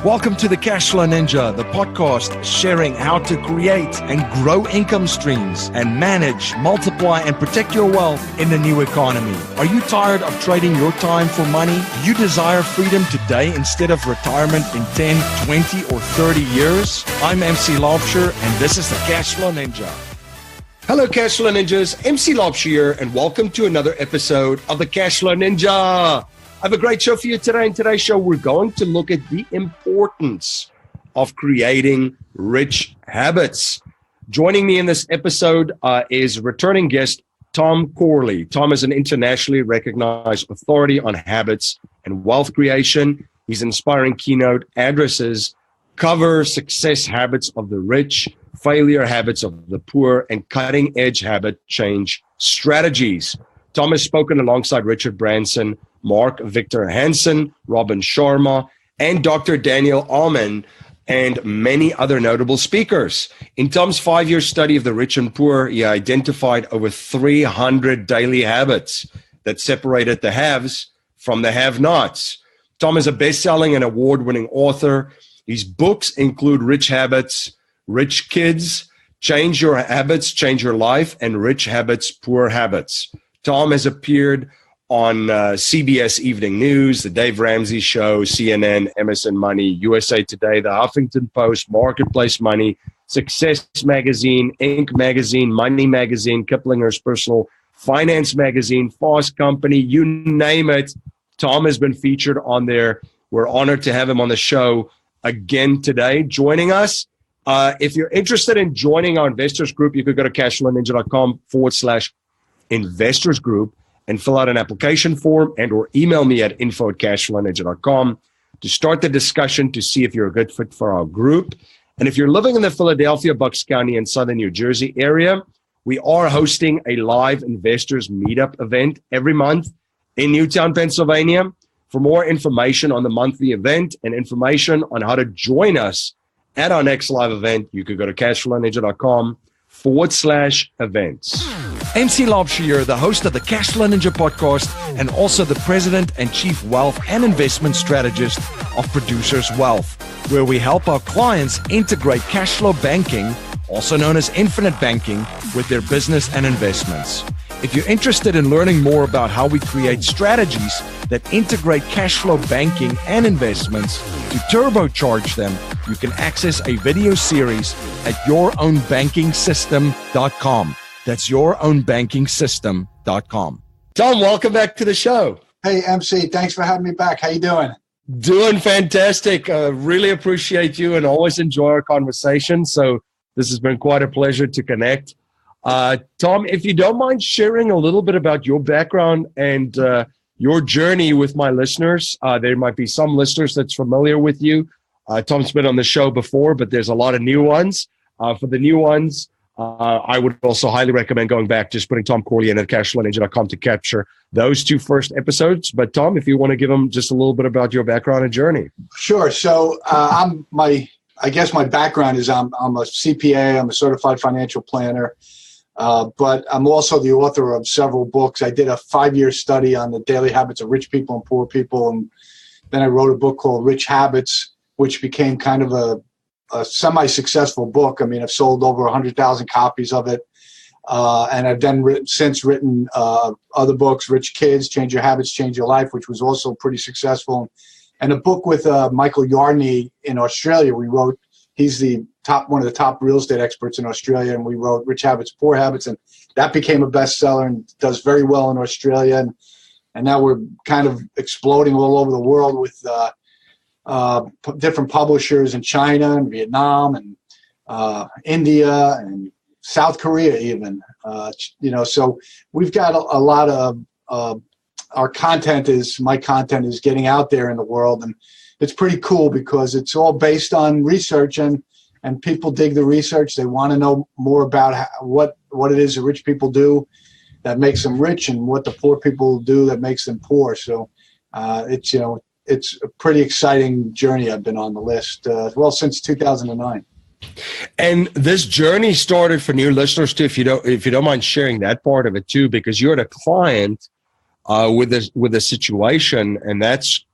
Welcome to the Cashflow Ninja, the podcast sharing how to create and grow income streams and manage, multiply, and protect your wealth in the new economy. Are you tired of trading your time for money? Do you desire freedom today instead of retirement in 10, 20, or 30 years? I'm MC Laubscher, and this is the Cashflow Ninja. Hello, Cashflow Ninjas. MC Laubscher here, and welcome to another episode of the Cashflow Ninja. I have a great show for you today. In today's show, we're going to look at the importance of creating rich habits. Joining me in this episode is returning guest Tom Corley. Tom is an internationally recognized authority on habits and wealth creation. His inspiring keynote addresses cover success habits of the rich, failure habits of the poor, and cutting-edge habit change strategies. Tom has spoken alongside Richard Branson, Victor Hansen, Robin Sharma, and Dr. Daniel Amen, and many other notable speakers. In Tom's 5-year study of the rich and poor, he identified over 300 daily habits that separated the haves from the have-nots. Tom is a best-selling and award-winning author. His books include Rich Habits, Rich Kids, Change Your Habits, Change Your Life, and Rich Habits, Poor Habits. Tom has appeared on CBS Evening News, the Dave Ramsey Show, CNN, MSN Money, USA Today, the Huffington Post, Marketplace Money, Success Magazine, Inc. Magazine, Money Magazine, Kiplinger's Personal Finance Magazine, Fast Company, you name it. Tom has been featured on there. We're honored to have him on the show again today, joining us. If you're interested in joining our investors group, you could go to cashflowninja.com/investors group and fill out an application form and or email me at info@cashflowninja.com to start the discussion to see if you're a good fit for our group. And if you're living in the Philadelphia, Bucks County, and Southern New Jersey area, we are hosting a live investors meetup event every month in Newtown, Pennsylvania. For more information on the monthly event and information on how to join us at our next live event, you could go to cashflowninja.com/events. MC Laubscher here, the host of the Cashflow Ninja podcast and also the president and chief wealth and investment strategist of Producers Wealth, where we help our clients integrate cash flow banking, also known as infinite banking, with their business and investments. If you're interested in learning more about how we create strategies that integrate cash flow banking and investments to turbocharge them, you can access a video series at yourownbankingsystem.com. That's yourownbankingsystem.com. Tom, welcome back to the show. Hey, MC, thanks for having me back. How you doing? Doing fantastic. Really appreciate you and always enjoy our conversation. So this has been quite a pleasure to connect. Tom, if you don't mind sharing a little bit about your background and your journey with my listeners. There might be some listeners that's familiar with you. Tom's been on the show before, but there's a lot of new ones. For the new ones, I would also highly recommend going back, just putting Tom Corley in at cashflowninja.com to capture those 2 first episodes. But Tom, if you want to give them just a little bit about your background and journey. Sure. So I guess my background is I'm a CPA. I'm a certified financial planner. But I'm also the author of several books. I did a 5-year study on the daily habits of rich people and poor people. And then I wrote a book called Rich Habits, which became kind of a semi-successful book. I mean, I've sold over 100,000 copies of it. And I've then since written other books, Rich Kids, Change Your Habits, Change Your Life, which was also pretty successful. And a book with Michael Yardney in Australia. He's one of the top real estate experts in Australia, and we wrote Rich Habits, Poor Habits, and that became a bestseller and does very well in Australia. And now we're kind of exploding all over the world with different publishers in China and Vietnam and India and South Korea even. So we've got a lot of my content is getting out there in the world, and it's pretty cool because it's all based on research, and people dig the research. They want to know more about what it is that rich people do that makes them rich, and what the poor people do that makes them poor. So it's a pretty exciting journey I've been on the list since 2009. And this journey started for new listeners too. If you don't mind sharing that part of it too, because you're the client with a situation, and that's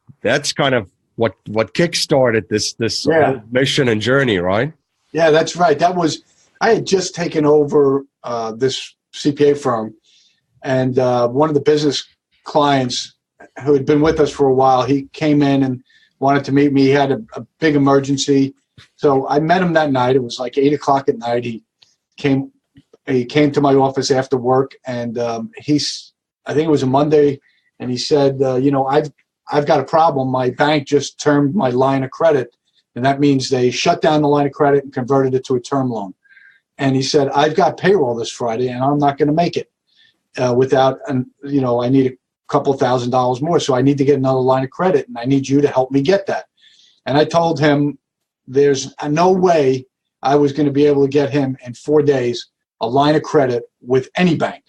kind of what kickstarted this mission and journey, right? Yeah, that's right. I had just taken over this CPA firm, and one of the business clients who had been with us for a while, he came in and wanted to meet me. He had a big emergency. So I met him that night. It was like 8:00 at night. He came to my office after work, and I think it was a Monday, and he said, I've got a problem. My bank just termed my line of credit, and that means they shut down the line of credit and converted it to a term loan. And he said, I've got payroll this Friday, and I'm not going to make it without, I need a couple $1,000s more, so I need to get another line of credit, and I need you to help me get that. And I told him there's no way I was going to be able to get him in 4 days a line of credit with any bank.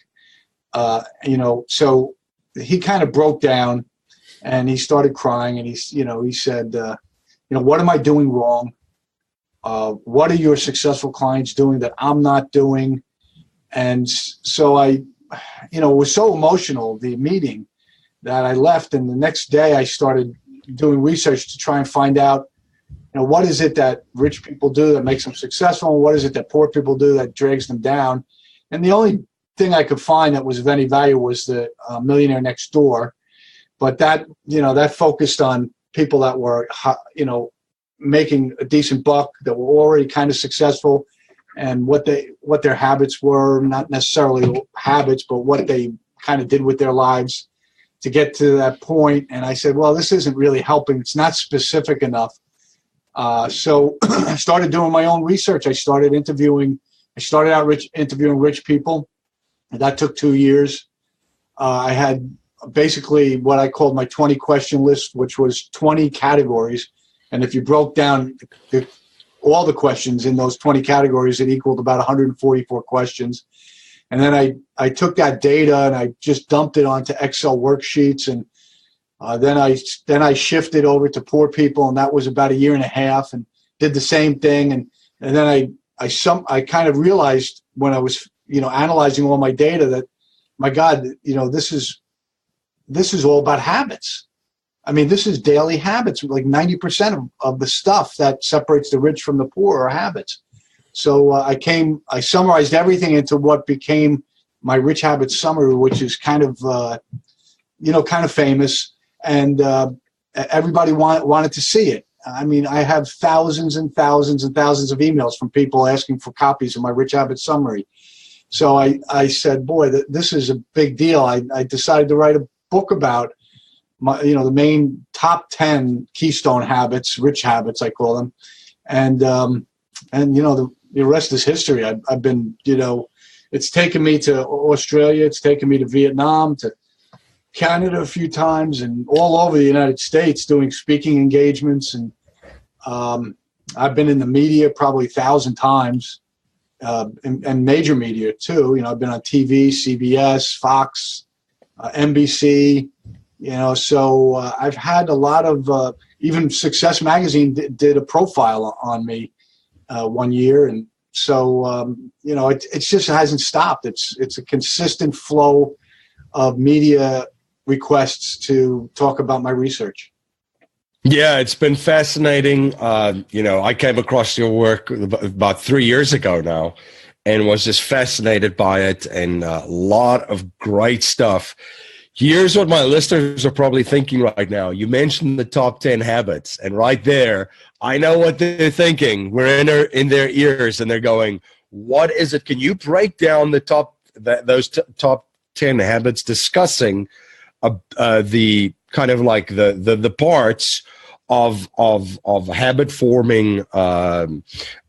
So he kind of broke down, and he started crying, and he said, what am I doing wrong? What are your successful clients doing that I'm not doing? And so it was so emotional, the meeting, that I left. And the next day I started doing research to try and find out, what is it that rich people do that makes them successful? And what is it that poor people do that drags them down? And the only thing I could find that was of any value was the Millionaire Next Door. But that focused on people that were, making a decent buck, that were already kind of successful, and what their habits were, not necessarily habits, but what they kind of did with their lives to get to that point. And I said, well, this isn't really helping. It's not specific enough. So I started doing my own research. I started out interviewing rich people. And that took 2 years. I had basically what I called my 20 question list, which was 20 categories. And if you broke down all the questions in those 20 categories, it equaled about 144 questions. And then I took that data and I just dumped it onto Excel worksheets. And then I shifted over to poor people, and that was about 1.5 years, and did the same thing. And then I kind of realized when I was analyzing all my data that, my God, this is all about habits. I mean, this is daily habits. Like 90% of the stuff that separates the rich from the poor are habits. So I summarized everything into what became my Rich Habits Summary, which is kind of famous, and everybody wanted to see it. I mean, I have thousands and thousands and thousands of emails from people asking for copies of my Rich Habits Summary. So I said, boy, this is a big deal. I decided to write a book about the main top 10 keystone habits, rich habits, I call them. And the rest is history. I've been, it's taken me to Australia. It's taken me to Vietnam, to Canada a few times, and all over the United States doing speaking engagements. And I've been in the media probably 1,000 times, and major media too. I've been on TV, CBS, Fox, NBC. So I've had a lot of, even Success Magazine did a profile on me 1 year. And so, it just hasn't stopped. It's a consistent flow of media requests to talk about my research. Yeah, it's been fascinating. I came across your work about 3 years ago now and was just fascinated by it, and a lot of great stuff. Here's what my listeners are probably thinking right now. You mentioned the top 10 habits, and right there, I know what they're thinking. We're in their ears, and they're going, what is it? Can you break down those top 10 habits, discussing the kind of like the parts of habit forming, I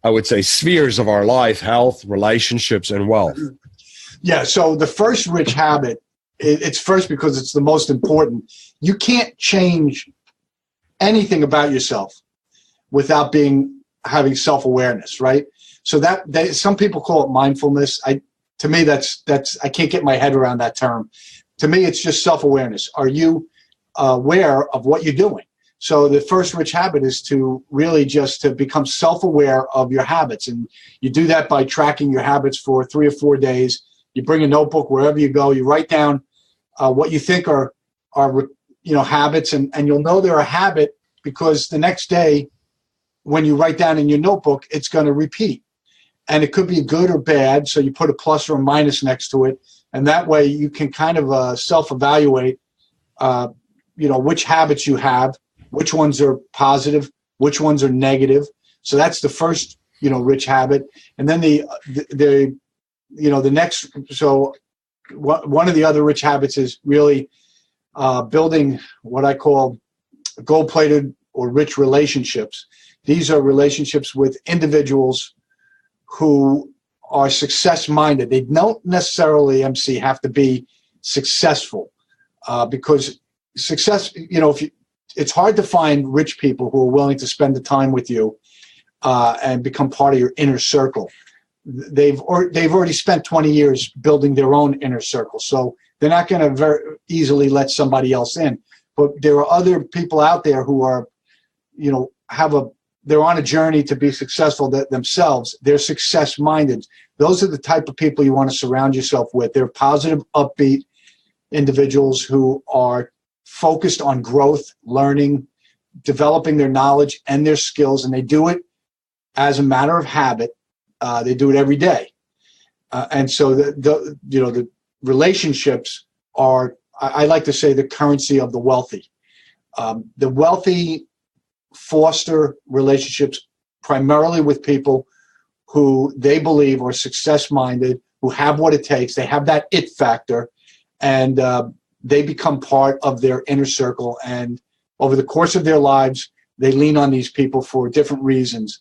would say, spheres of our life: health, relationships, and wealth? Yeah, so the first rich habit, it's first because it's the most important. You can't change anything about yourself without having self-awareness, right? So some people call it mindfulness. To me, that's I can't get my head around that term. To me, it's just self-awareness. Are you aware of what you're doing? So the first rich habit is to really just to become self-aware of your habits. And you do that by tracking your habits for 3 or 4 days. You bring a notebook wherever you go. You write down what you think are habits, and you'll know they're a habit because the next day when you write down in your notebook, it's going to repeat. And it could be good or bad, so you put a plus or a minus next to it, and that way you can kind of self-evaluate, which habits you have, which ones are positive, which ones are negative. So that's the first, rich habit. And then the next, so one of the other rich habits is really building what I call gold-plated or rich relationships. These are relationships with individuals who are success-minded. They don't necessarily, MC, have to be successful because success, it's hard to find rich people who are willing to spend the time with you and become part of your inner circle. They've already spent 20 years building their own inner circle, so they're not going to very easily let somebody else in. But there are other people out there who are, they're on a journey to be successful themselves. They're success-minded. Those are the type of people you want to surround yourself with. They're positive, upbeat individuals who are focused on growth, learning, developing their knowledge and their skills, and they do it as a matter of habit. They do it every day. And so the relationships are, I like to say, the currency of the wealthy. The wealthy foster relationships primarily with people who they believe are success-minded, who have what it takes. They have that it factor, and they become part of their inner circle. And over the course of their lives, they lean on these people for different reasons.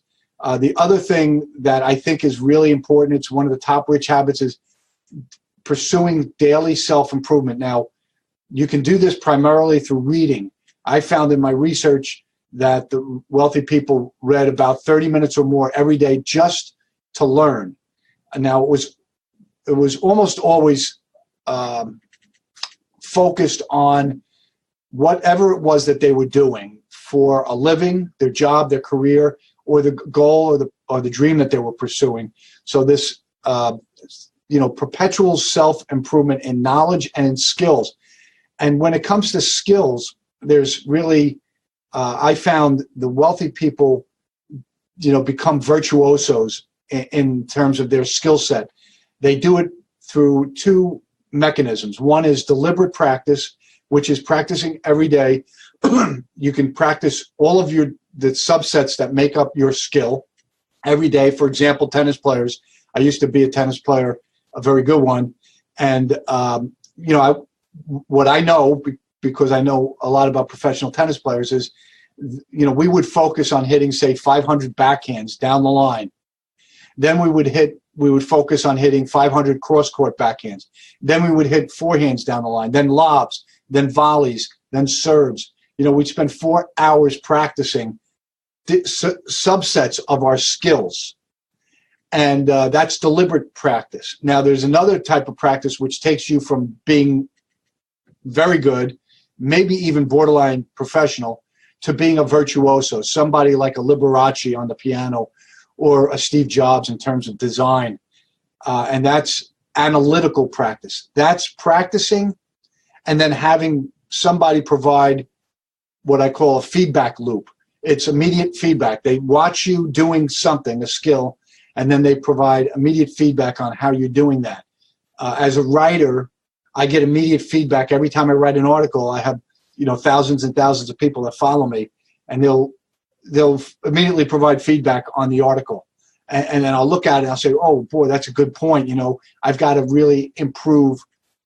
The other thing that I think is really important, it's one of the top rich habits, is pursuing daily self-improvement. Now, you can do this primarily through reading. I found in my research that the wealthy people read about 30 minutes or more every day just to learn. And now it was almost always focused on whatever it was that they were doing for a living, their job, their career, or the goal or the dream that they were pursuing. So this perpetual self-improvement in knowledge and in skills. And when it comes to skills, there's really I found the wealthy people, become virtuosos in terms of their skill set. They do it through two mechanisms. One is deliberate practice, which is practicing every day. You can practice all of the subsets that make up your skill every day. For example, tennis players. I used to be a tennis player, a very good one. And, what I know, because I know a lot about professional tennis players, is, we would focus on hitting, say, 500 backhands down the line. Then we would focus on hitting 500 cross-court backhands. Then we would hit forehands down the line, then lobs, then volleys, then serves. We'd spend 4 hours practicing subsets of our skills. And that's deliberate practice. Now, there's another type of practice which takes you from being very good, maybe even borderline professional, to being a virtuoso, somebody like a Liberace on the piano or a Steve Jobs in terms of design. And that's analytical practice. That's practicing and then having somebody provide what I call a feedback loop. It's immediate feedback. They watch you doing something, a skill, and then they provide immediate feedback on how you're doing that. As a writer, I get immediate feedback every time I write an article. I have, thousands and thousands of people that follow me, and they'll immediately provide feedback on the article. And then I'll look at it and I'll say, oh boy, that's a good point. I've got to really improve,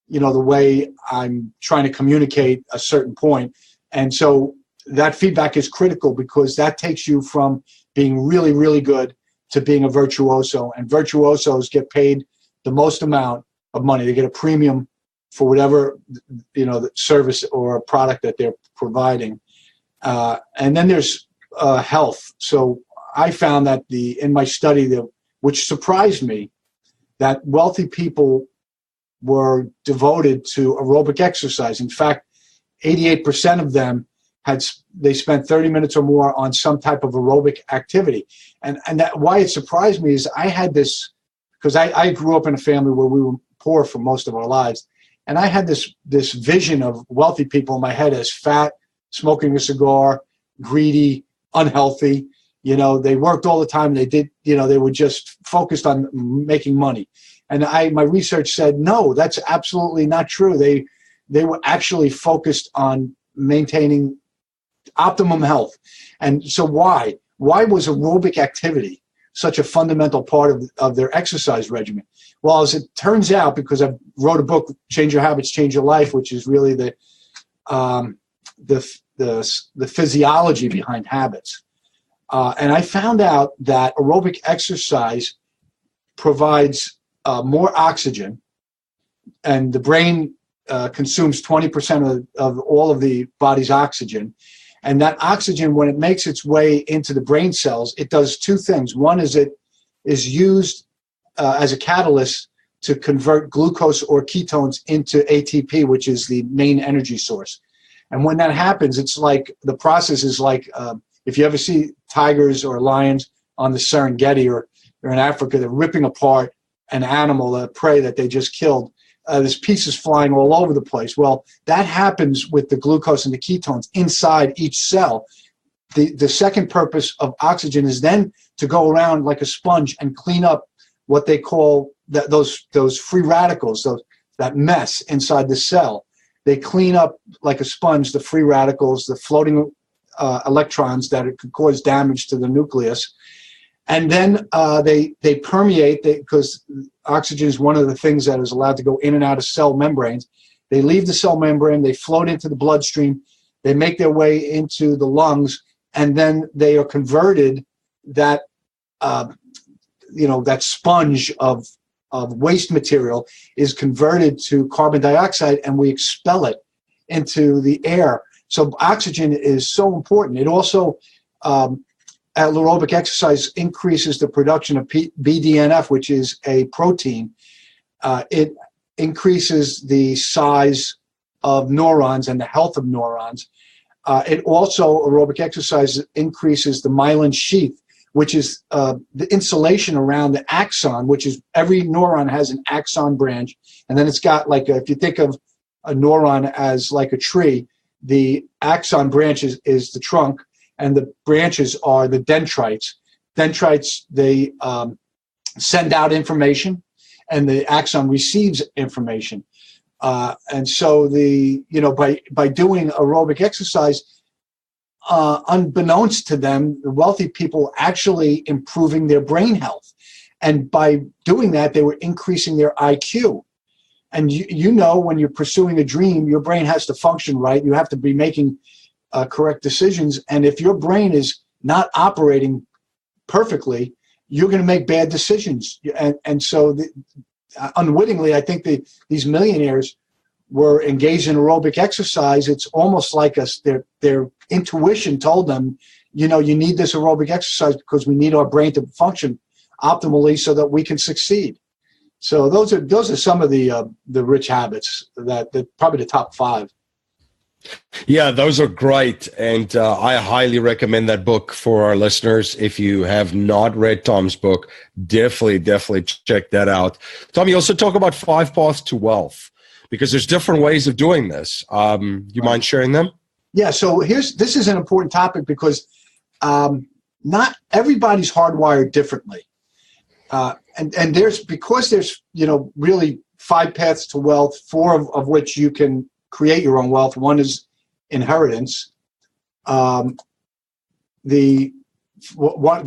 the way I'm trying to communicate a certain point. And so that feedback is critical because that takes you from being really, really good to being a virtuoso. And virtuosos get paid the most amount of money. They get a premium for whatever, the service or product that they're providing. And then there's health. So I found that in my study, which surprised me, that wealthy people were devoted to aerobic exercise. In fact, 88% of them they spent 30 minutes or more on some type of aerobic activity. And that why it surprised me is I had this, because I grew up in a family where we were poor for most of our lives. And I had this vision of wealthy people in my head as fat, smoking a cigar, greedy, unhealthy. They worked all the time. They were just focused on making money. And my research said, no, that's absolutely not true. They were actually focused on maintaining optimum health. And so why was aerobic activity such a fundamental part of their exercise regimen? Well, as it turns out, because I wrote a book, Change Your Habits, Change Your Life, which is really the physiology behind habits. And I found out that aerobic exercise provides more oxygen, and the brain consumes 20% of all of the body's oxygen. And that oxygen, when it makes its way into the brain cells, it does two things. One is it is used as a catalyst to convert glucose or ketones into ATP, which is the main energy source. And when that happens, it's like the process is like if you ever see tigers or lions on the Serengeti or in Africa, they're ripping apart an animal, a prey that they just killed. There's pieces flying all over the place. Well, that happens with the glucose and the ketones inside each cell. The second purpose of oxygen is then to go around like a sponge and clean up what they call those free radicals, that mess inside the cell. They clean up like a sponge the free radicals, the floating electrons that it could cause damage to the nucleus. And then they permeate, because oxygen is one of the things that is allowed to go in and out of cell membranes. They leave the cell membrane, they float into the bloodstream, they make their way into the lungs, and then they are converted, that that sponge of waste material is converted to carbon dioxide, and we expel it into the air. So oxygen is so important. It also aerobic exercise increases the production of BDNF, which is a protein. It increases the size of neurons and the health of neurons. It also, aerobic exercise increases the myelin sheath, which is the insulation around the axon, which is every neuron has an axon branch. And then it's got if you think of a neuron as like a tree, the axon branch is the trunk, and the branches are the dendrites. Dendrites, they send out information, and the axon receives information. And so by doing aerobic exercise, unbeknownst to them, the wealthy people actually improving their brain health. And by doing that, they were increasing their IQ. And when you're pursuing a dream, your brain has to function right. You have to be making correct decisions. And if your brain is not operating perfectly, you're going to make bad decisions. And so unwittingly, I think these millionaires were engaged in aerobic exercise. It's almost like their intuition told them, you need this aerobic exercise because we need our brain to function optimally so that we can succeed. So those are some of the rich habits that probably the top 5. Yeah, those are great. And I highly recommend that book for our listeners. If you have not read Tom's book, definitely check that out. Tom, you also talk about 5 paths to wealth, because there's different ways of doing this. You mind sharing them? Yeah, so this is an important topic because not everybody's hardwired differently. And there's really 5 paths to wealth, 4 of which you can create your own wealth. One is inheritance. The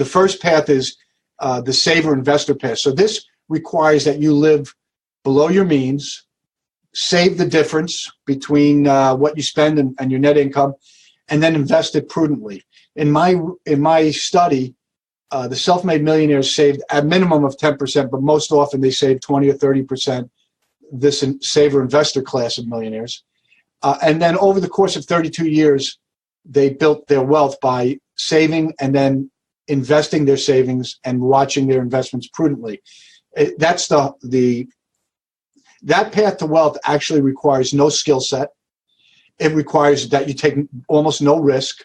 first path is the saver investor path. So this requires that you live below your means, save the difference between what you spend and your net income, and then invest it prudently. In my study, the self-made millionaires saved a minimum of 10%, but most often they saved 20 or 30%, this saver investor class of millionaires. And then over the course of 32 years, they built their wealth by saving and then investing their savings and watching their investments prudently. That's that path to wealth actually requires no skill set. It requires that you take almost no risk,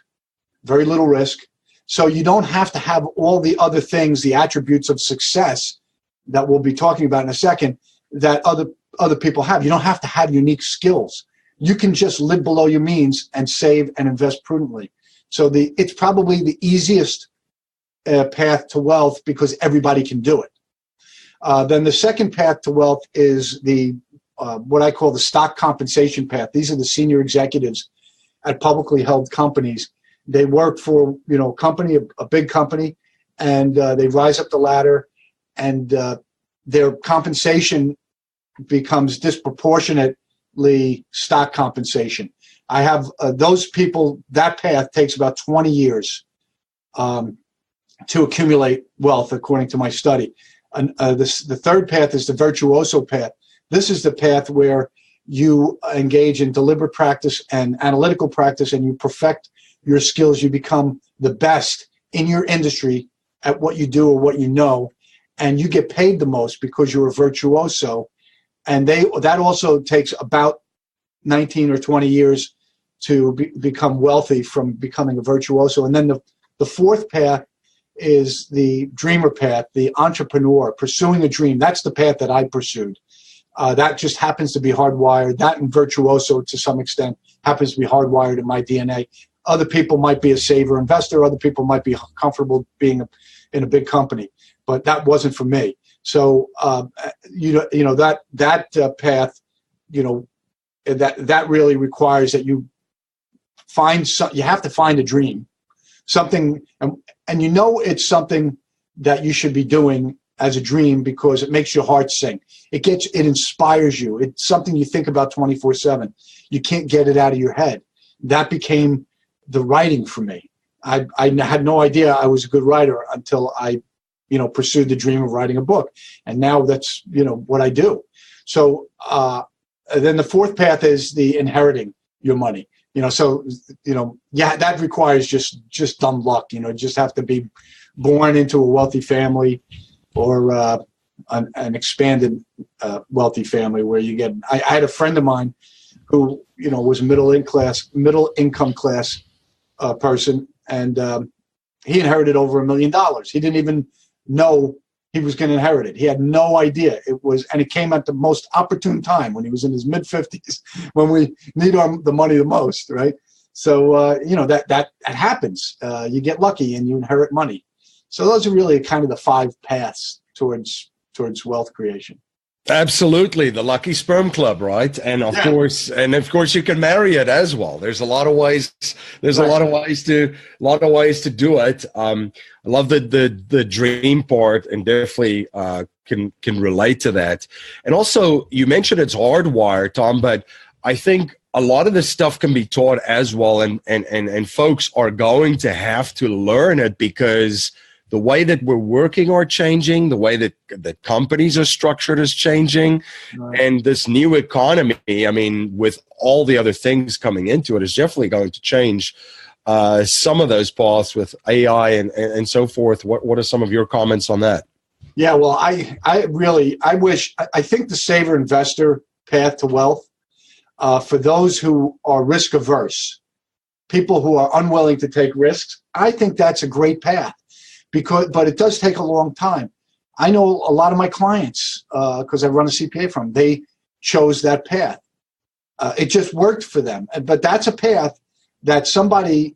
very little risk. So you don't have to have all the other things, the attributes of success that we'll be talking about in a second, that other people have. You don't have to have unique skills. You can just live below your means and save and invest prudently. So it's probably the easiest path to wealth because everybody can do it. Then the second path to wealth is the what I call the stock compensation path. These are the senior executives at publicly held companies. They work for a big company, and they rise up the ladder, and their compensation becomes disproportionately stock compensation. I have those people. That path takes about 20 years to accumulate wealth, according to my study. And the third path is the virtuoso path. This is the path where you engage in deliberate practice and analytical practice, and you perfect your skills. You become the best in your industry at what you do or what you know, and you get paid the most because you're a virtuoso. And that also takes about 19 or 20 years to become wealthy from becoming a virtuoso. And then the fourth path is the dreamer path, the entrepreneur, pursuing a dream. That's the path that I pursued. That just happens to be hardwired. That and virtuoso, to some extent, happens to be hardwired in my DNA. Other people might be a saver investor. Other people might be comfortable being in a big company, but that wasn't for me. So that path, that really requires that you you have to find a dream, something, and it's something that you should be doing as a dream because it makes your heart sing. It inspires you. It's something you think about 24/7. You can't get it out of your head. That became the writing for me. I had no idea I was a good writer until I, pursued the dream of writing a book. And now that's, what I do. So then the fourth path is the inheriting your money. That requires just dumb luck. Just have to be born into a wealthy family or an expanded wealthy family where you get. I had a friend of mine who was a middle income class person, and he inherited over $1 million. He didn't even know he was going to inherit it. He had no idea. And it came at the most opportune time when he was in his mid-50s, when we need the money the most, right? So that happens. You get lucky and you inherit money. So those are really kind of the 5 paths towards wealth creation. Absolutely, the lucky sperm club, right? And of course, you can marry it as well. There's a lot of ways. There's right. a lot of ways to do it. I love the dream part, and definitely can relate to that. And also, you mentioned it's hardwired, Tom, but I think a lot of this stuff can be taught as well, and folks are going to have to learn it because the way that we're working are changing, the way that companies are structured is changing, right. And this new economy, with all the other things coming into it, is definitely going to change some of those paths with AI and so forth. What are some of your comments on that? Yeah, well, I think the saver investor path to wealth, for those who are risk averse, people who are unwilling to take risks, I think that's a great path. But it does take a long time. I know a lot of my clients, because I run a CPA firm, they chose that path. It just worked for them. But that's a path that somebody,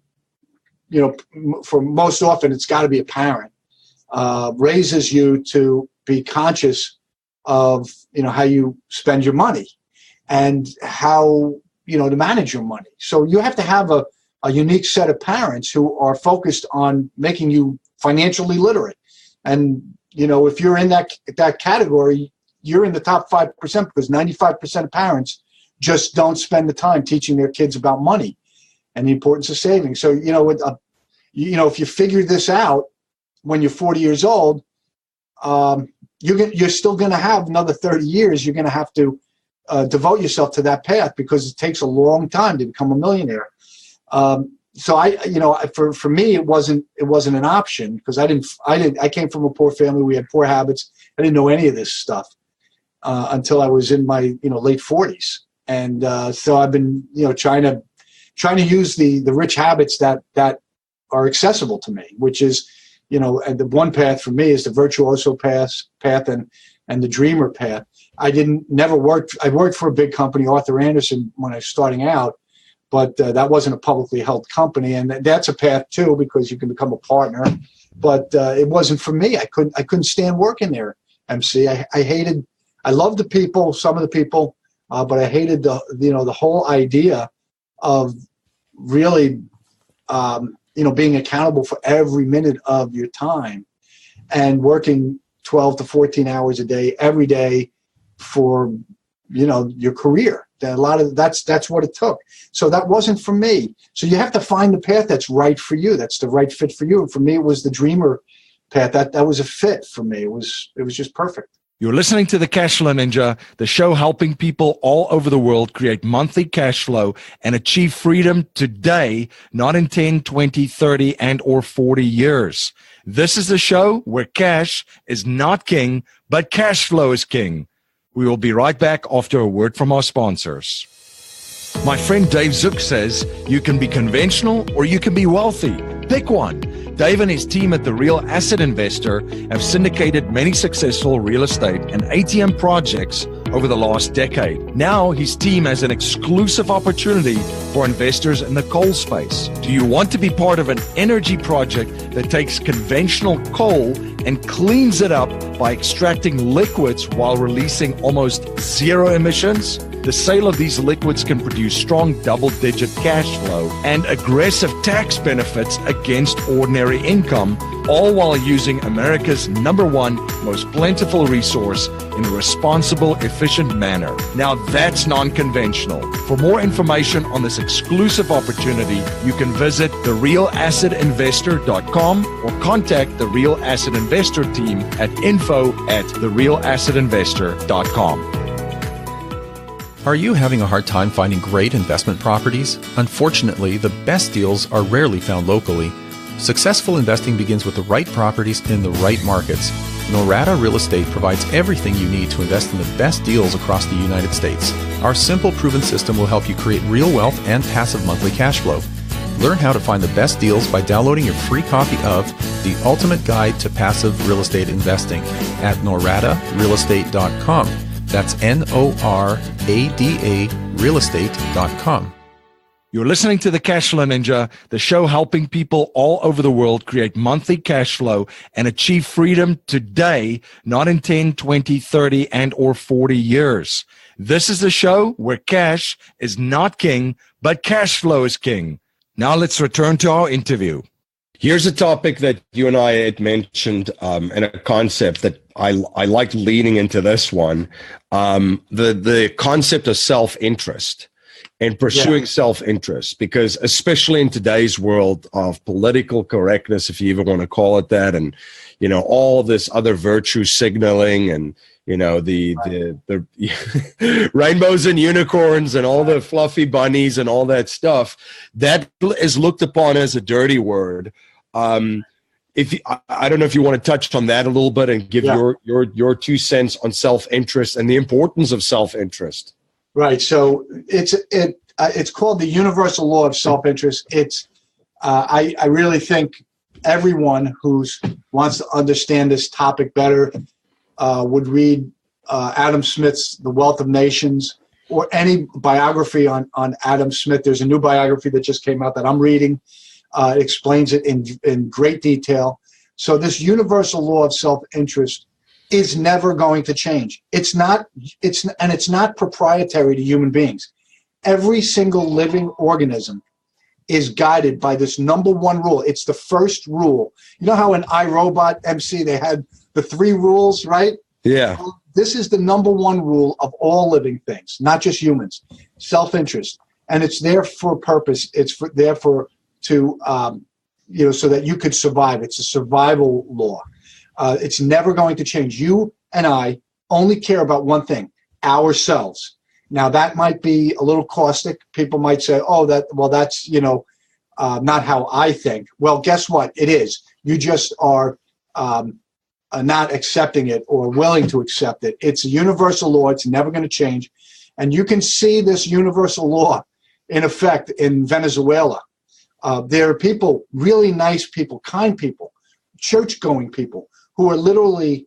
for most often, it's got to be a parent, raises you to be conscious of, how you spend your money and how, to manage your money. So you have to have a unique set of parents who are focused on making you financially literate. And, if you're in that category, you're in the top 5% because 95% of parents just don't spend the time teaching their kids about money and the importance of saving. So, if you figure this out when you're 40 years old, you're still going to have another 30 years. You're going to have to devote yourself to that path because it takes a long time to become a millionaire. So for me, it wasn't an option because I came from a poor family. We had poor habits. I didn't know any of this stuff until I was in my, late 40s. And so I've been, trying to use the rich habits that are accessible to me, which is, and the one path for me is the virtuoso path and the dreamer path. I worked for a big company, Arthur Andersen, when I was starting out. but that wasn't a publicly held company, and that's a path too, because you can become a partner. But it wasn't for me. I couldn't stand working there, MC. I loved the people, some of the people, but I hated the whole idea of really being accountable for every minute of your time and working 12 to 14 hours a day every day for your career. That's what it took. So that wasn't for me. So you have to find the path that's right for you. That's the right fit for you. And for me, it was the dreamer path. That was a fit for me. It was just perfect. You're listening to the Cashflow Ninja, the show helping people all over the world create monthly cash flow and achieve freedom today, not in 10, 20, 30, and or 40 years. This is the show where cash is not king, but cash flow is king. We will be right back after a word from our sponsors. My friend Dave Zook says you can be conventional or you can be wealthy. Pick one. Dave and his team at The Real Asset Investor have syndicated many successful real estate and ATM projects over the last decade. Now his team has an exclusive opportunity for investors in the coal space. Do you want to be part of an energy project that takes conventional coal and cleans it up by extracting liquids while releasing almost zero emissions? The sale of these liquids can produce strong double-digit cash flow and aggressive tax benefits against ordinary income, all while using America's #1 most plentiful resource in a responsible, efficient manner. Now that's non-conventional. For more information on this exclusive opportunity, you can visit therealassetinvestor.com or contact the Real Asset Investor team at info@therealassetinvestor.com. Are you having a hard time finding great investment properties? Unfortunately, the best deals are rarely found locally. Successful investing begins with the right properties in the right markets. Norada Real Estate provides everything you need to invest in the best deals across the United States. Our simple, proven system will help you create real wealth and passive monthly cash flow. Learn how to find the best deals by downloading your free copy of The Ultimate Guide to Passive Real Estate Investing at noradarealestate.com. That's NORADA realestate.com. You're listening to the Cashflow Ninja, the show helping people all over the world create monthly cash flow and achieve freedom today, not in 10, 20, 30, and or 40 years. This is the show where cash is not king, but cash flow is king. Now let's return to our interview. Here's a topic that you and I had mentioned, and a concept that I like leaning into this one. The concept of self-interest and pursuing self-interest, because especially in today's world of political correctness, if you even want to call it that, and, all this other virtue signaling and, the rainbows and unicorns and all the fluffy bunnies and all that stuff, that is looked upon as a dirty word. I don't know if you want to touch on that a little bit and give your 2 cents on self-interest and the importance of self-interest. Right. So it's called the universal law of self-interest. I really think everyone who wants to understand this topic better would read Adam Smith's The Wealth of Nations, or any biography on Adam Smith. There's a new biography that just came out that I'm reading. It explains it in great detail. So this universal law of self-interest is never going to change. It's not proprietary to human beings. Every single living organism is guided by this #1 rule. It's the first rule. You know how in iRobot, MC, they had the 3 rules, right? Yeah. This is the #1 rule of all living things, not just humans. Self-interest. And it's there for a purpose. It's there so that you could survive. It's a survival law. It's never going to change. You and I only care about one thing, ourselves. Now, that might be a little caustic. People might say, that's not how I think. Well, guess what? It is. You just are not accepting it or willing to accept it. It's a universal law. It's never going to change. And you can see this universal law in effect in Venezuela. There are people, really nice people, kind people, church-going people, who are literally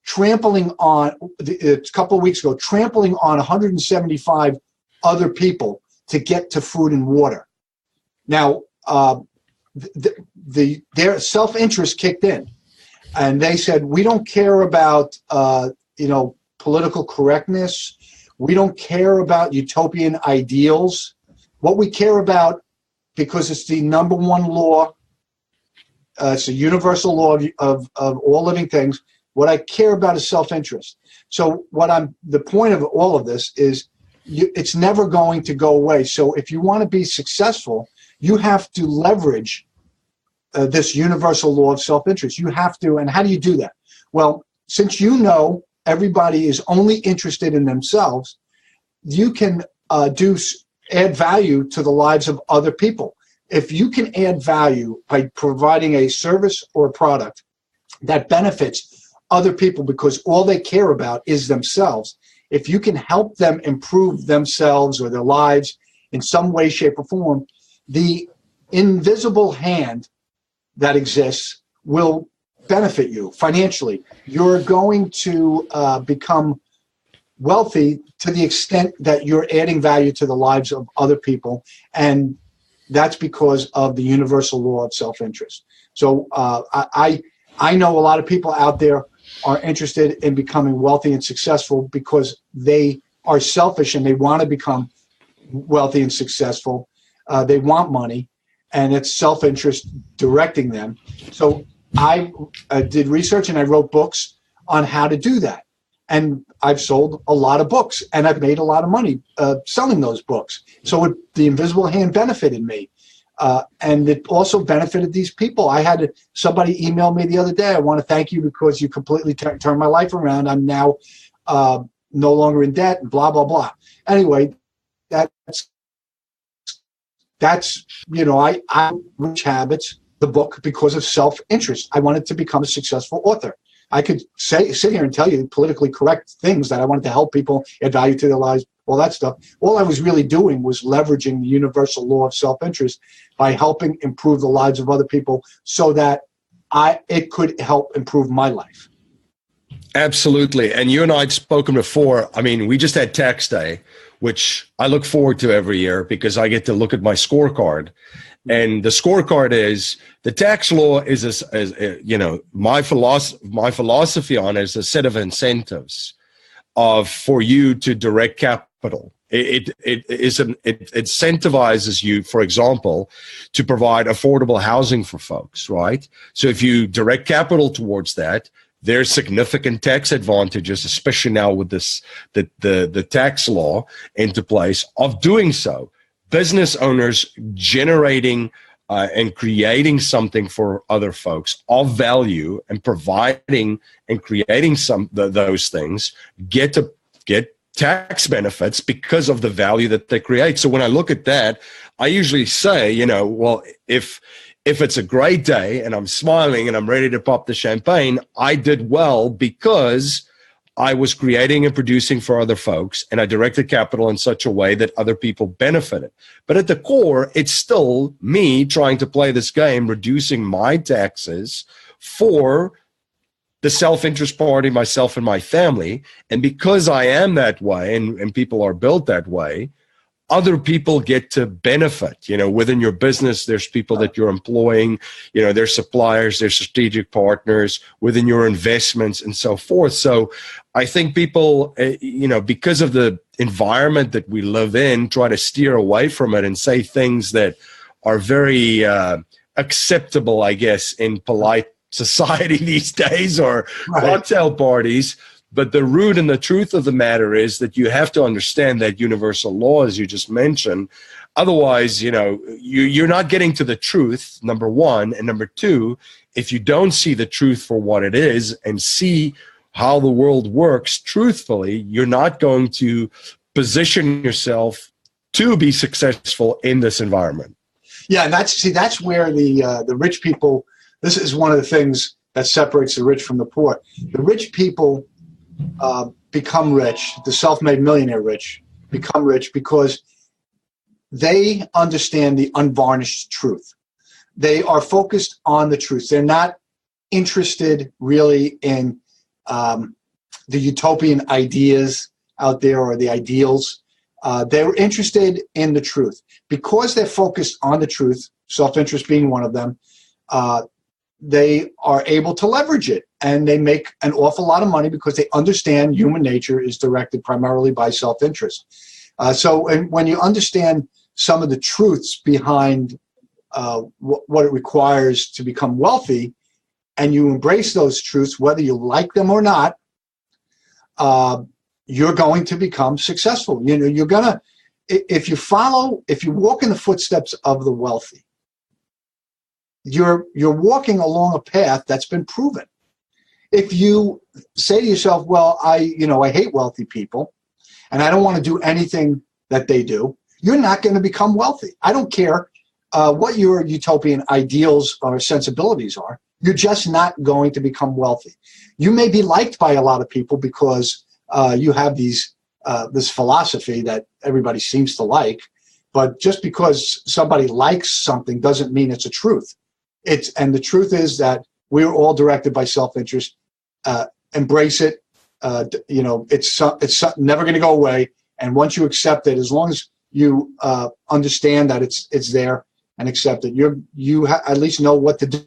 trampling on, a couple of weeks ago, trampling on 175 other people to get to food and water. Now, their self-interest kicked in, and they said, we don't care about political correctness. We don't care about utopian ideals. What we care about, because it's the number one law, it's a universal law of all living things, what I care about is self-interest. So the point of all of this is it's never going to go away. So if you want to be successful, you have to leverage this universal law of self-interest. You have to, and how do you do that? Well, since everybody is only interested in themselves, you can add value to the lives of other people. If you can add value by providing a service or a product that benefits other people because all they care about is themselves, if you can help them improve themselves or their lives in some way, shape, or form, the invisible hand that exists will benefit you financially. You're going to become wealthy to the extent that you're adding value to the lives of other people, and that's because of the universal law of self-interest. So I know a lot of people out there are interested in becoming wealthy and successful because they are selfish and they want to become wealthy and successful. They want money, and it's self-interest directing them. So I did research and I wrote books on how to do that. And I've sold a lot of books, and I've made a lot of money selling those books. So the invisible hand benefited me. And it also benefited these people. I had somebody email me the other day, I want to thank you because you completely turned my life around. I'm now no longer in debt, and blah, blah, blah. Anyway, that's I Rich Habits, the book, because of self-interest. I wanted to become a successful author. I could sit here and tell you politically correct things that I wanted to help people, add value to their lives, all that stuff. All I was really doing was leveraging the universal law of self-interest by helping improve the lives of other people so that it could help improve my life. Absolutely. And you and I had spoken before. I mean, we just had tax day, which I look forward to every year because I get to look at my scorecard. And the scorecard is the tax law is my philosophy on it is a set of incentives for you to direct capital. It incentivizes you, for example, to provide affordable housing for folks, right? So if you direct capital towards that, there's significant tax advantages, especially now with the tax law into place of doing so. Business owners generating and creating something for other folks of value and providing and creating those things get tax benefits because of the value that they create. So when I look at that, I usually say, well, if it's a great day and I'm smiling and I'm ready to pop the champagne, I did well because I was creating and producing for other folks, and I directed capital in such a way that other people benefited. But at the core, it's still me trying to play this game, reducing my taxes for the self-interest party, myself and my family. And because I am that way, and people are built that way, other people get to benefit. Within your business, there's people that you're employing, there's suppliers, there's strategic partners within your investments and so forth. So I think people, because of the environment that we live in, try to steer away from it and say things that are very acceptable, I guess, in polite society these days, or cocktail parties. But the root and the truth of the matter is that you have to understand that universal law, as you just mentioned. Otherwise, you're not getting to the truth, number one. And number two, if you don't see the truth for what it is and see how the world works truthfully, you're not going to position yourself to be successful in this environment. Yeah, and that's where the rich people, this is one of the things that separates the rich from the poor. The rich people become rich, the self-made millionaire rich become rich because they understand the unvarnished truth. They are focused on the truth. They're not interested really in the utopian ideas out there or the ideals. They're interested in the truth. Because they're focused on the truth, self-interest being one of them, they are able to leverage it. And they make an awful lot of money because they understand human nature is directed primarily by self-interest. When you understand some of the truths behind what it requires to become wealthy, and you embrace those truths, whether you like them or not, you're going to become successful. You know, you're gonna, if you walk in the footsteps of the wealthy, you're walking along a path that's been proven. If you say to yourself, well, I hate wealthy people and I don't want to do anything that they do, you're not going to become wealthy. I don't care what your utopian ideals or sensibilities are. You're just not going to become wealthy. You may be liked by a lot of people because you have this philosophy that everybody seems to like, but just because somebody likes something doesn't mean it's a truth. And the truth is that we're all directed by self-interest. Embrace it. It's never going to go away. And once you accept it, as long as you understand that it's there and accept it, you at least know what to do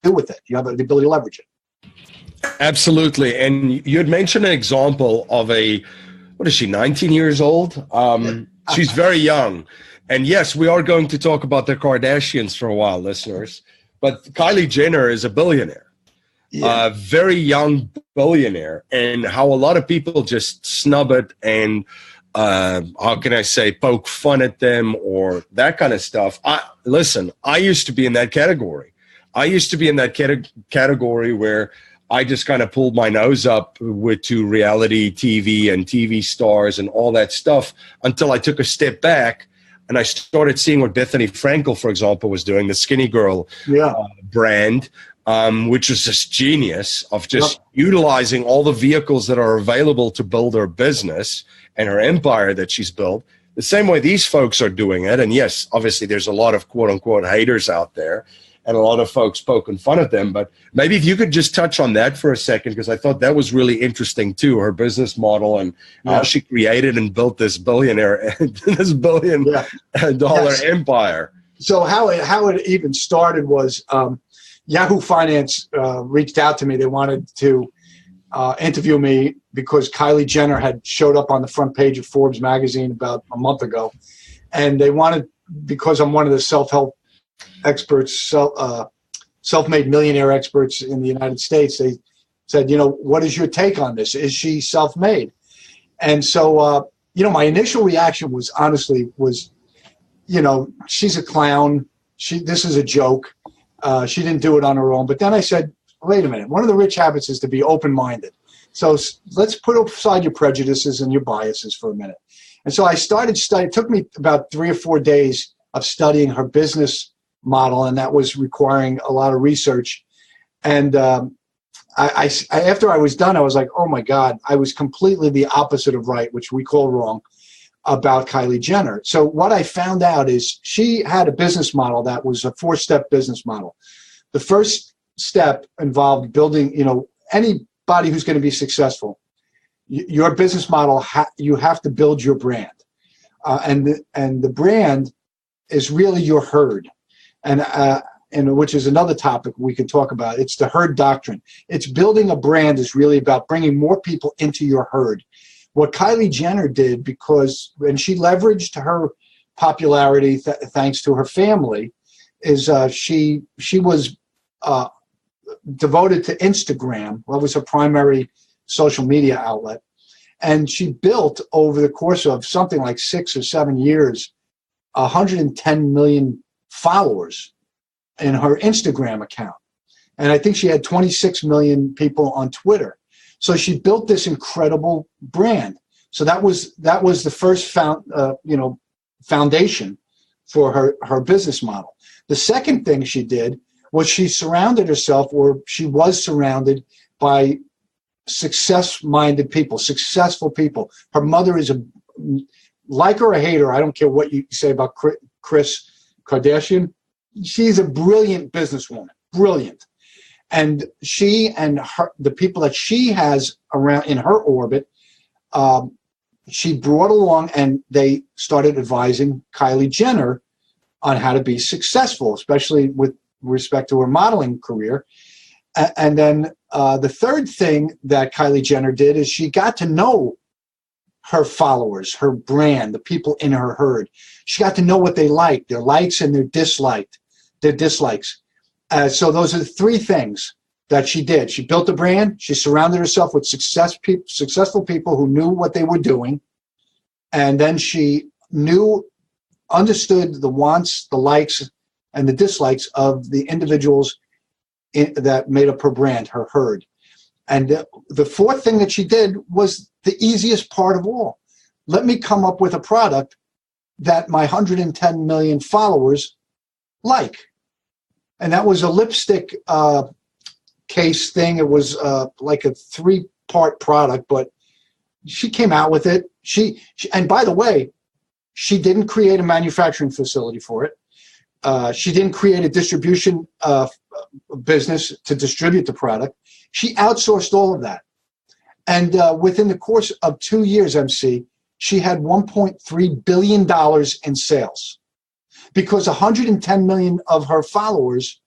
with it. You have the ability to leverage it. Absolutely. And you had mentioned an example of what is she, 19 years old? She's very young. And yes, we are going to talk about the Kardashians for a while, listeners. But Kylie Jenner is a billionaire, a very young billionaire, and how a lot of people just snub it and, how can I say, poke fun at them or that kind of stuff. Listen, I used to be in that category. I used to be in that category where I just kind of pulled my nose up to reality TV and TV stars and all that stuff until I took a step back and I started seeing what Bethany Frankel, for example, was doing, the Skinny Girl brand, which is just genius of just utilizing all the vehicles that are available to build her business and her empire that she's built, the same way these folks are doing it. And yes, obviously there's a lot of quote unquote haters out there and a lot of folks poking fun at them. But maybe if you could just touch on that for a second, because I thought that was really interesting too, her business model and how she created and built this $1 billion empire. So how it even started was Yahoo Finance reached out to me. They wanted to interview me because Kylie Jenner had showed up on the front page of Forbes magazine about a month ago. And they wanted, because I'm one of the self-help experts, self-made millionaire experts in the United States, they said, what is your take on this? Is she self-made? And so, my initial reaction was she's a clown. This is a joke. She didn't do it on her own. But then I said, wait a minute. One of the rich habits is to be open-minded. So let's put aside your prejudices and your biases for a minute. And so I started studying. It took me about 3 or 4 days of studying her business model, and that was requiring a lot of research. And I after I was done, I was like, oh my God, I was completely the opposite of right, which we call wrong, about Kylie Jenner. So what I found out is she had a business model that was a 4-step business model. The first step involved building, anybody who's going to be successful, your business model, you have to build your brand. And the brand is really your herd. And which is another topic we can talk about. It's the herd doctrine. It's building a brand is really about bringing more people into your herd. What Kylie Jenner did, and she leveraged her popularity thanks to her family, is she was devoted to Instagram. That was her primary social media outlet. And she built, over the course of something like 6 or 7 years, 110 million followers in her Instagram account. And I think she had 26 million people on Twitter. So she built this incredible brand. So that was the first foundation for her business model. The second thing she did was she was surrounded by success-minded people, successful people. Her mother is like her or hate her, I don't care what you say about Kris Kardashian, she's a brilliant businesswoman, brilliant. And she and the people that she has around in her orbit she brought along, and they started advising Kylie Jenner on how to be successful, especially with respect to her modeling career. And then the third thing that Kylie Jenner did is she got to know her followers, her brand, the people in her herd. She got to know what they liked, their likes and their dislikes. So those are the three things that she did. She built a brand. She surrounded herself with successful people who knew what they were doing. And then she understood the wants, the likes, and the dislikes of the individuals that made up her brand, her herd. And the fourth thing that she did was the easiest part of all. Let me come up with a product that my 110 million followers like. And that was a lipstick case thing. It was like a 3-part product, but she came out with it. She and by the way, she didn't create a manufacturing facility for it. She didn't create a distribution business to distribute the product. She outsourced all of that. And within the course of 2 years, MC, she had $1.3 billion in sales because 110 million of her followers,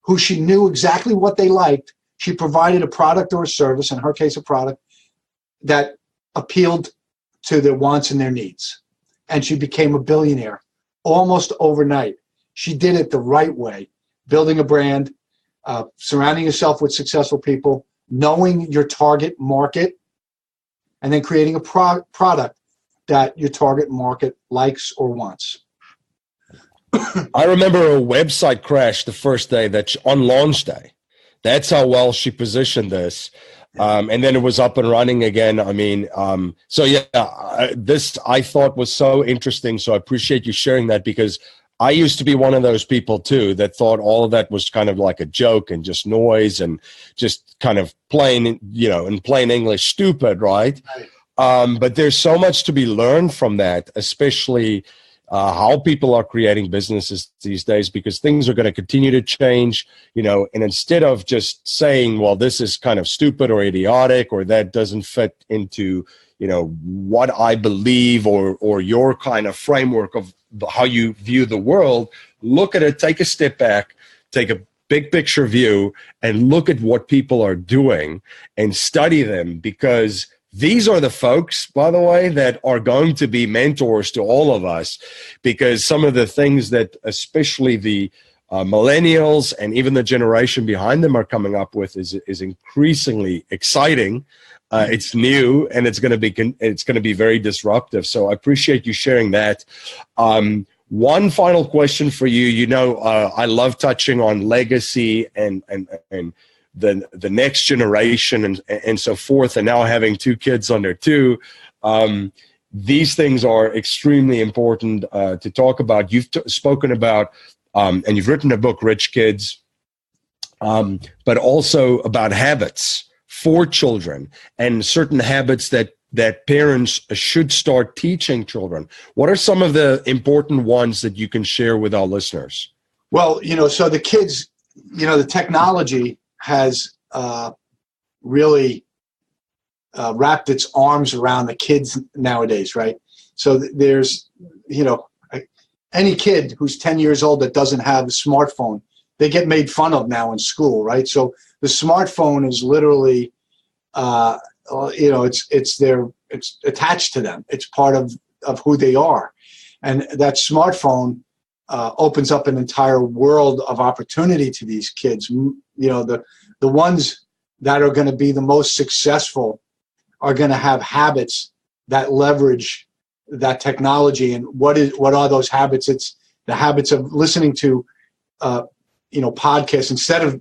who she knew exactly what they liked, she provided a product or a service, in her case, a product, that appealed to their wants and their needs. And she became a billionaire almost overnight. She did it the right way, building a brand, surrounding yourself with successful people, knowing your target market, and then creating a product that your target market likes or wants. I remember a website crashed the first day on launch day. That's how well she positioned this. And then it was up and running again. I mean, this I thought was so interesting. So I appreciate you sharing that, because I used to be one of those people too that thought all of that was kind of like a joke and just noise and just kind of plain, in plain English, stupid, right? But there's so much to be learned from that, especially how people are creating businesses these days, because things are going to continue to change, and instead of just saying, well, this is kind of stupid or idiotic, or that doesn't fit into, what I believe or your kind of framework of how you view the world, look at it, take a step back, take a big picture view, and look at what people are doing and study them, because these are the folks, by the way, that are going to be mentors to all of us, because some of the things that especially the millennials and even the generation behind them are coming up with is increasingly exciting. It's new, and it's going to be very disruptive. So I appreciate you sharing that. One final question for you. I love touching on legacy and the next generation and so forth, and now having 2 kids under 2, these things are extremely important to talk about. You've spoken about, and you've written a book, Rich Kids, but also about habits for children and certain habits that parents should start teaching children. What are some of the important ones that you can share with our listeners? Well, so the kids, the technology has really wrapped its arms around the kids nowadays, right? So there's, any kid who's 10 years old that doesn't have a smartphone, they get made fun of now in school, right? So the smartphone is literally, it's attached to them. It's part of who they are. And that smartphone opens up an entire world of opportunity to these kids. The ones that are going to be the most successful are going to have habits that leverage that technology. And what are those habits? It's the habits of listening to, podcasts instead of,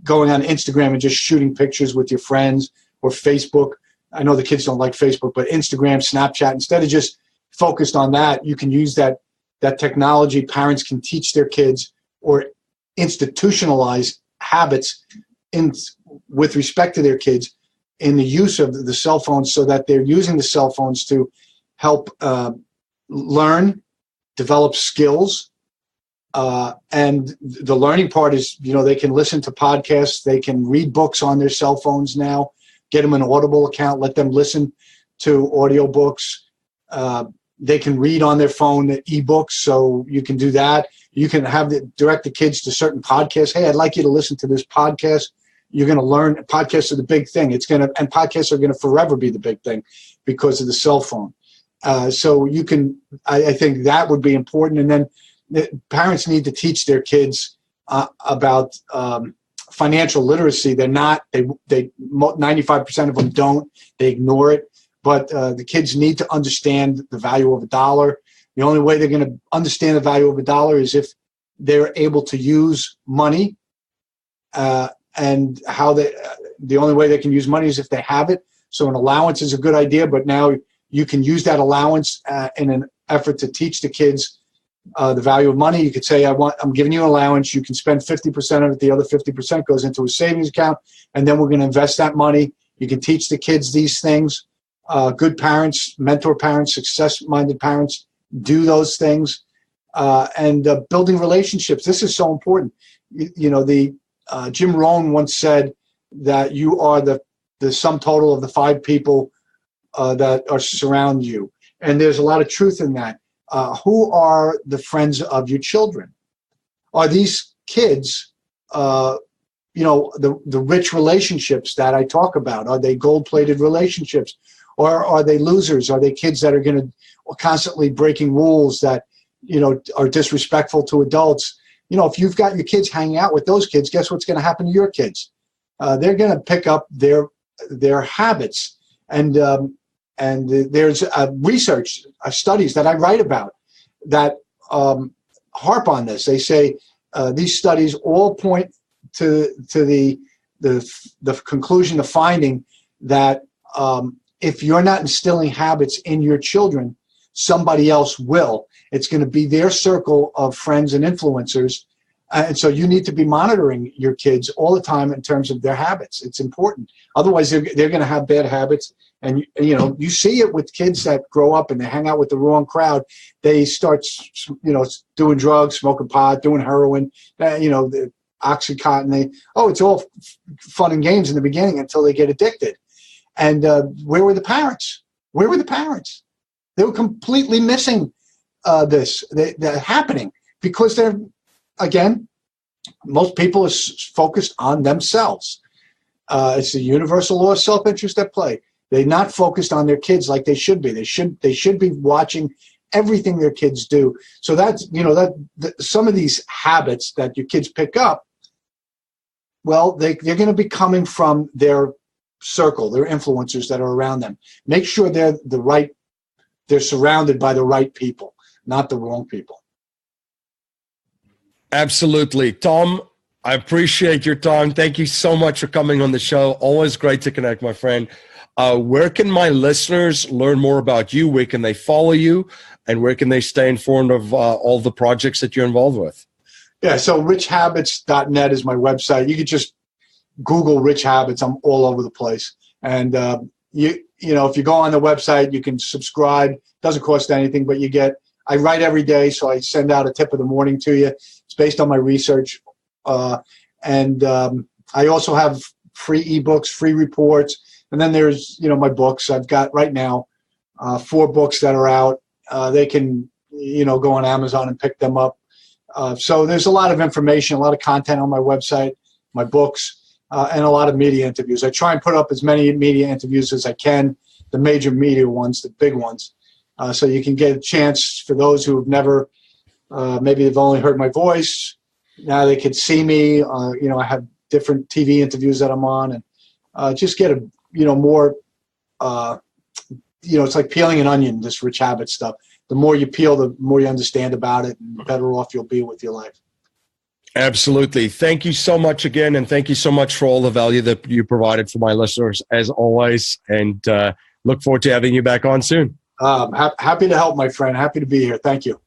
going on Instagram and just shooting pictures with your friends, or Facebook. I know the kids don't like Facebook, but Instagram, Snapchat, instead of just focused on that, you can use that technology. Parents can teach their kids or institutionalize habits with respect to their kids in the use of the cell phones, so that they're using the cell phones to help learn, develop skills. And the learning part is, they can listen to podcasts, they can read books on their cell phones now, get them an Audible account, let them listen to audiobooks. They can read on their phone the ebooks, so you can do that. You can direct the kids to certain podcasts. Hey, I'd like you to listen to this podcast. You're going to learn. Podcasts are the big thing. And podcasts are going to forever be the big thing because of the cell phone. So you can. I think that would be important. And then parents need to teach their kids about financial literacy. They're not. They 95% of them don't. They ignore it. But the kids need to understand the value of a dollar. The only way they're going to understand the value of a dollar is if they're able to use money, and how the only way they can use money is if they have it. So an allowance is a good idea, but now you can use that allowance in an effort to teach the kids the value of money. You could say, I'm giving you an allowance. You can spend 50% of it. The other 50% goes into a savings account, and then we're going to invest that money. You can teach the kids these things. Good parents, mentor parents, success-minded parents do those things. And building relationships. This is so important. Jim Rohn once said that you are the sum total of the 5 people that surround you. And there's a lot of truth in that. Who are the friends of your children? Are these kids, the rich relationships that I talk about? Are they gold-plated relationships? Or are they losers? Are they kids that are going to constantly breaking rules that, are disrespectful to adults? If you've got your kids hanging out with those kids, guess what's going to happen to your kids? They're going to pick up their habits. And there's research, studies that I write about that harp on this. They say these studies all point to the conclusion, the finding that if you're not instilling habits in your children, somebody else will. It's going to be their circle of friends and influencers. And so you need to be monitoring your kids all the time in terms of their habits. It's important. Otherwise, they're going to have bad habits. And, you see it with kids that grow up and they hang out with the wrong crowd. They start, doing drugs, smoking pot, doing heroin, the Oxycontin. It's all fun and games in the beginning until they get addicted. And where were the parents? Where were the parents? They were completely missing this happening because they're, again, most people are focused on themselves. It's the universal law of self-interest at play. They're not focused on their kids like they should be. They should be watching everything their kids do. So that's, some of these habits that your kids pick up, well, they're going to be coming from their circle, their influencers that are around them. Make sure they're surrounded by the right people, not the wrong people. Absolutely. Tom, I appreciate your time. Thank you so much for coming on the show. Always great to connect, my friend. Where can my listeners learn more about you? Where can they follow you? And where can they stay informed of all the projects that you're involved with? Yeah, so richhabits.net is my website. You could just Google Rich Habits. I'm all over the place. And, if you go on the website, you can subscribe. Doesn't cost anything, but I write every day, so I send out a tip of the morning to you. It's based on my research. And I also have free ebooks, free reports. And then there's, my books. I've got right now 4 books that are out. They can, go on Amazon and pick them up. So there's a lot of information, a lot of content on my website, my books, and a lot of media interviews. I try and put up as many media interviews as I can, the major media ones, the big ones, so you can get a chance for those who have never, maybe they've only heard my voice. Now they can see me. I have different TV interviews that I'm on, and just get a, more, it's like peeling an onion, this Rich Habit stuff. The more you peel, the more you understand about it, and the better off you'll be with your life. Absolutely. Thank you so much again. And thank you so much for all the value that you provided for my listeners, as always. And look forward to having you back on soon. Happy to help, my friend. Happy to be here. Thank you.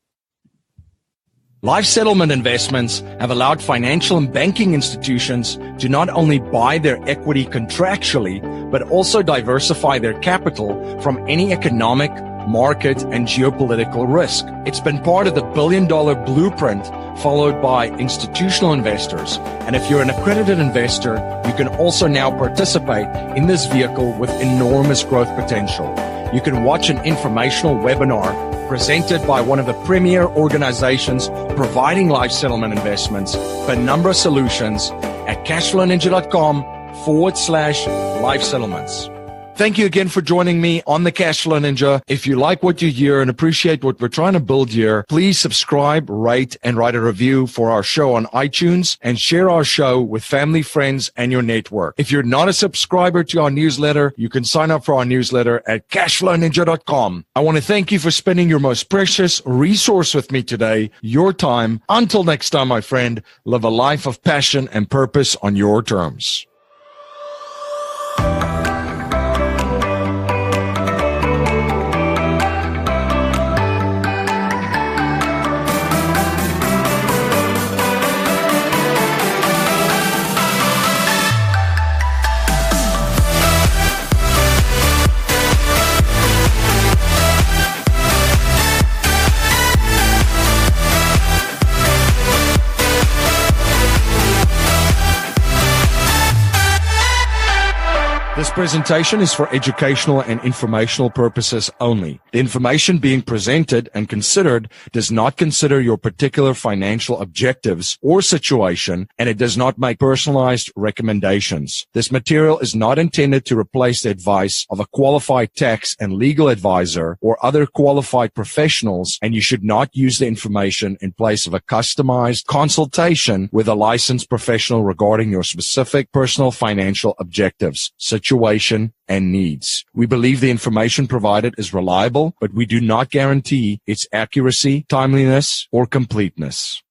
Life settlement investments have allowed financial and banking institutions to not only buy their equity contractually, but also diversify their capital from any economic, market, and geopolitical risk. It's been part of the billion-dollar blueprint followed by institutional investors. And if you're an accredited investor, you can also now participate in this vehicle with enormous growth potential. You can watch an informational webinar presented by one of the premier organizations providing life settlement investments, Penumbra Solutions, at cashflowninja.com/life settlements. Thank you again for joining me on the Cashflow Ninja. If you like what you hear and appreciate what we're trying to build here, please subscribe, rate, and write a review for our show on iTunes and share our show with family, friends, and your network. If you're not a subscriber to our newsletter, you can sign up for our newsletter at cashflowninja.com. I want to thank you for spending your most precious resource with me today, your time. Until next time, my friend, live a life of passion and purpose on your terms. This presentation is for educational and informational purposes only. The information being presented and considered does not consider your particular financial objectives or situation, and it does not make personalized recommendations. This material is not intended to replace the advice of a qualified tax and legal advisor or other qualified professionals, and you should not use the information in place of a customized consultation with a licensed professional regarding your specific personal financial objectives, situation, and needs. We believe the information provided is reliable, but we do not guarantee its accuracy, timeliness, or completeness.